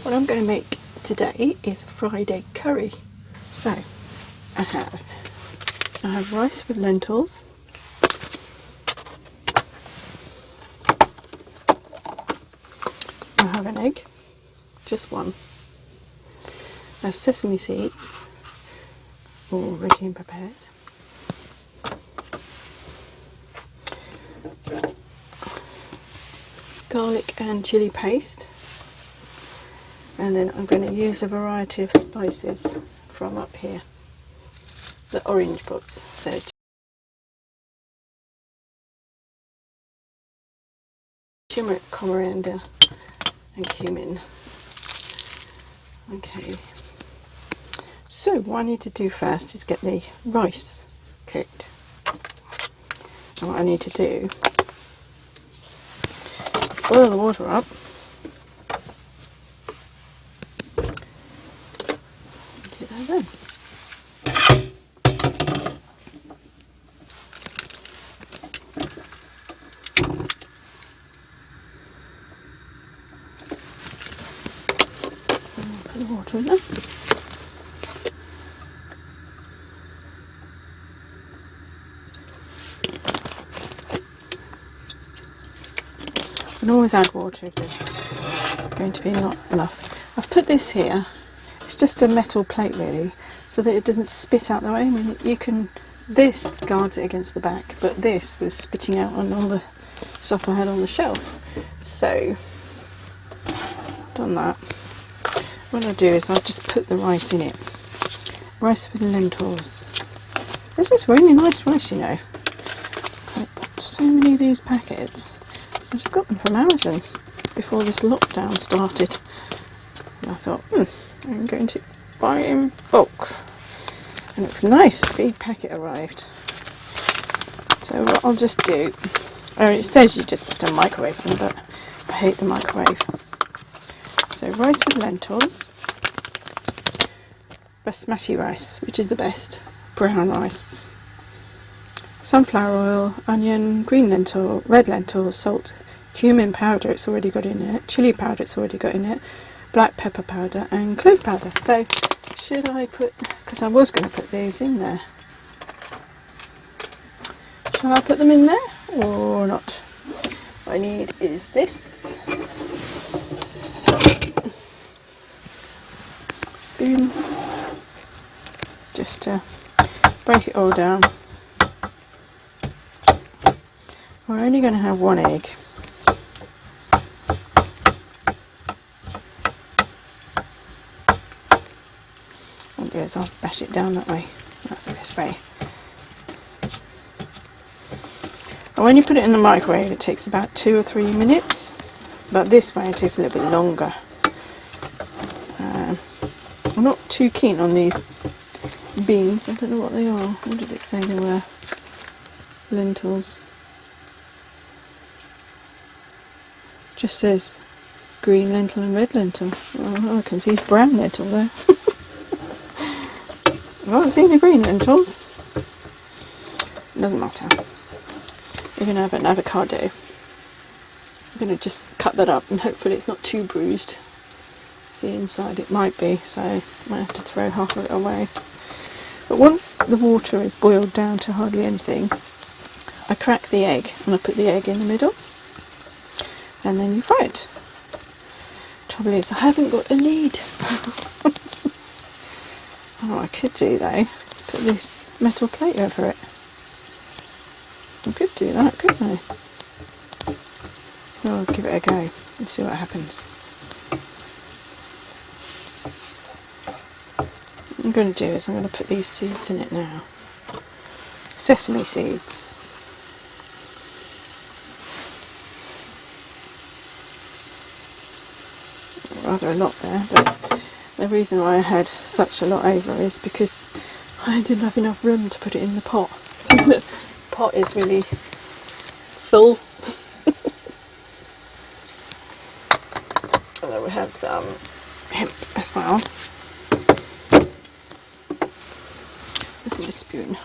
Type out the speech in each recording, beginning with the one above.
What I'm going to make today is a fried egg curry. So I have rice with lentils. I have an egg, just one. I have sesame seeds, already and prepared. Garlic and chilli paste. And then I'm going to use a variety of spices from up here. The orange books. So Tumeric, coriander and cumin. Okay. So what I need to do first is get the rice cooked. And what I need to do is boil the water up. Do that then. Put the water in there. And always add water if there's going to be not enough. I've put this here, it's just a metal plate really, so that it doesn't spit out the way. I mean, you can, this guards it against the back, but this was spitting out on all the stuff I had on the shelf. So, done that. What I'll do is I'll just put the rice in it. Rice with lentils. This is really nice rice, you know. I bought so many of these packets. I just got them from Amazon before this lockdown started. And I thought, I'm going to buy in bulk. And it was nice, big packet arrived. So what I'll just do, it says you just have to microwave them, but I hate the microwave. So rice with lentils, basmati rice, which is the best, brown rice, sunflower oil, onion, green lentil, red lentil, salt, cumin powder, it's already got in it, chili powder, it's already got in it, black pepper powder and clove powder. So should I put, because I was going to put these in there, shall I put them in there or not? What I need is this spoon, just to break it all down. We're only going to have one egg. What I'll do is I'll bash it down that way. That's the best way. And when you put it in the microwave, it takes about 2 or 3 minutes. But this way, it takes a little bit longer. I'm not too keen on these beans. I don't know what they are. What did it say they were? Lentils. Just says green lentil and red lentil. Oh, I can see brown lentil there. I haven't seen the green lentils. It doesn't matter. We're going to have an avocado. I'm going to just cut that up and hopefully it's not too bruised. See inside it might be, so I might have to throw half of it away. But once the water is boiled down to hardly anything, I crack the egg and I put the egg in the middle. And then you fry it. Trouble is, I haven't got a lid. Oh, I could do though, is put this metal plate over it. I could do that, couldn't I? I'll give it a go and see what happens. What I'm going to do is I'm going to put these seeds in it now. Sesame seeds. Rather a lot there, but the reason why I had such a lot over is because I didn't have enough room to put it in the pot. So the pot is really full. And then we have some hemp as well. Where's my spoon?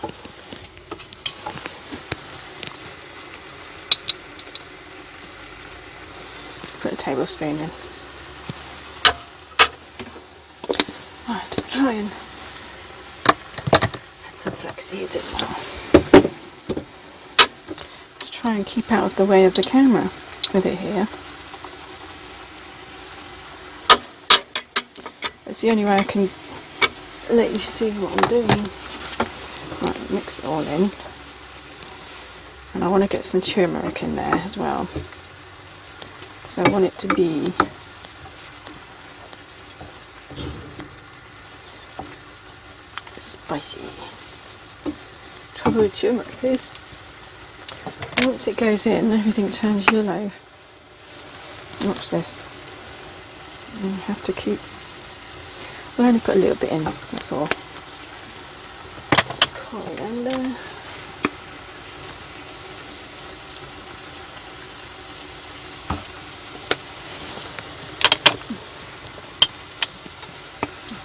Put a tablespoon in. flax seeds as well. Just try and keep out of the way of the camera with it here. It's the only way I can let you see what I'm doing. Right, mix it all in. And I want to get some turmeric in there as well, because I want it to be spicy. Trouble with turmeric is once it goes in, everything turns yellow. Watch this. You have to keep. We'll only put a little bit in, that's all. Coriander.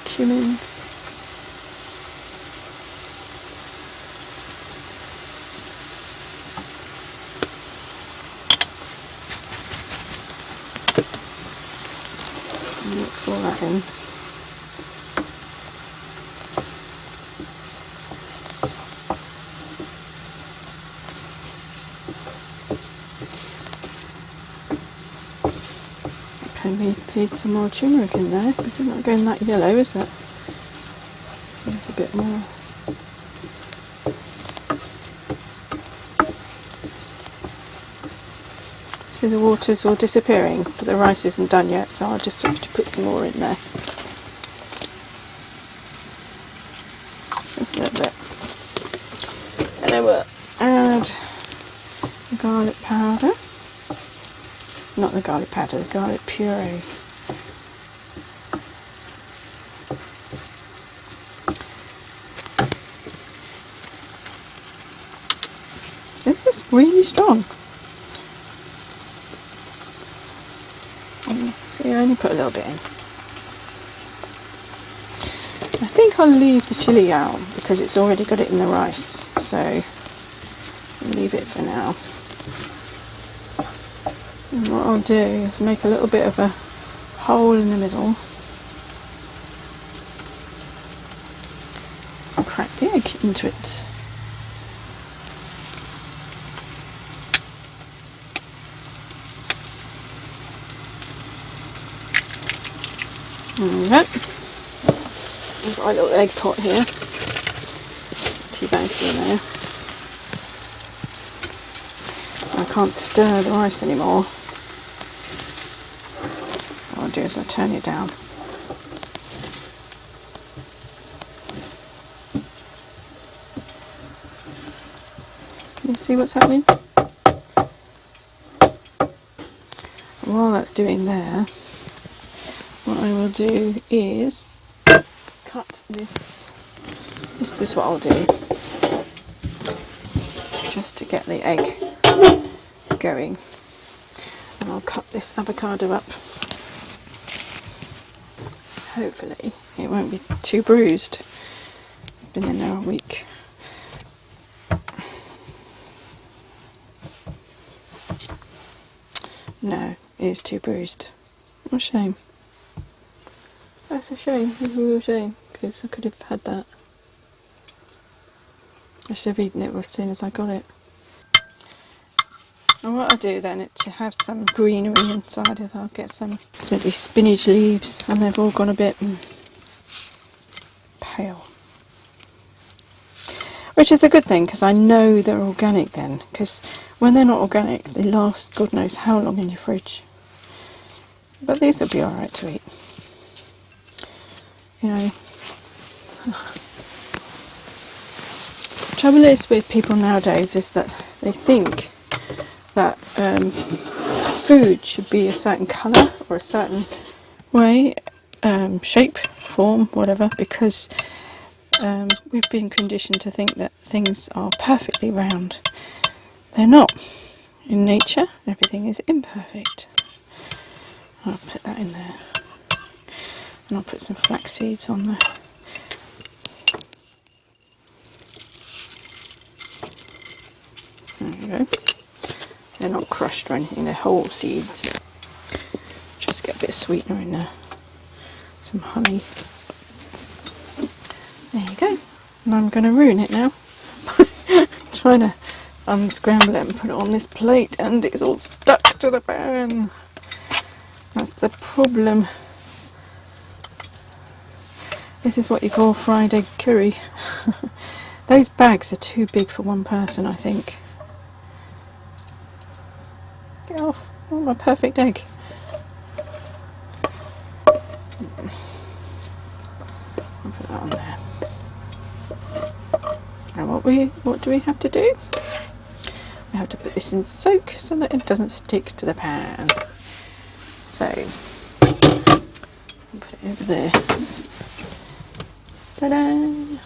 Cumin. Mix all that in. Okay, we need some more turmeric in there because it's not going that yellow, is it? There's a bit more. See, the water's all disappearing, but the rice isn't done yet, so I'll just have to put some more in there. Just a little bit. And then we'll add the garlic powder. Not the garlic powder, the garlic puree. This is really strong. See, I only put a little bit in. I think I'll leave the chilli out because it's already got it in the rice, so I'll leave it for now. And what I'll do is make a little bit of a hole in the middle and crack the egg into it. There. I've got a little egg pot here, 2 bags in there. I can't stir the rice anymore. What I'll do is I'll turn it down. Can you see what's happening? And while that's doing there, what I will do is cut this. This is what I'll do, just to get the egg going. And I'll cut this avocado up. Hopefully it won't be too bruised. It's been in there a week. No, it is too bruised. What a shame. That's a shame, it's a real shame, because I could have had that. I should have eaten it as soon as I got it. And what I'll do then is to have some greenery inside is I'll get some maybe spinach leaves, and they've all gone a bit pale. Which is a good thing, because I know they're organic then, because when they're not organic they last God knows how long in your fridge. But these will be alright to eat. You know, the trouble is with people nowadays is that they think that food should be a certain colour or a certain way, shape, form, whatever, because we've been conditioned to think that things are perfectly round. They're not. In nature, everything is imperfect. I'll put that in there. And I'll put some flax seeds on there. There we go. They're not crushed or anything, they're whole seeds. Just get a bit of sweetener in there. Some honey. There you go. And I'm going to ruin it now. Trying to unscramble it and put it on this plate, and it's all stuck to the pan. That's the problem. This is what you call fried egg curry. Those bags are too big for one person, I think. Get off. Oh, my perfect egg. I'll put that on there. Now what do we have to do? We have to put this in soak so that it doesn't stick to the pan. So, I'll put it over there. Ta-da!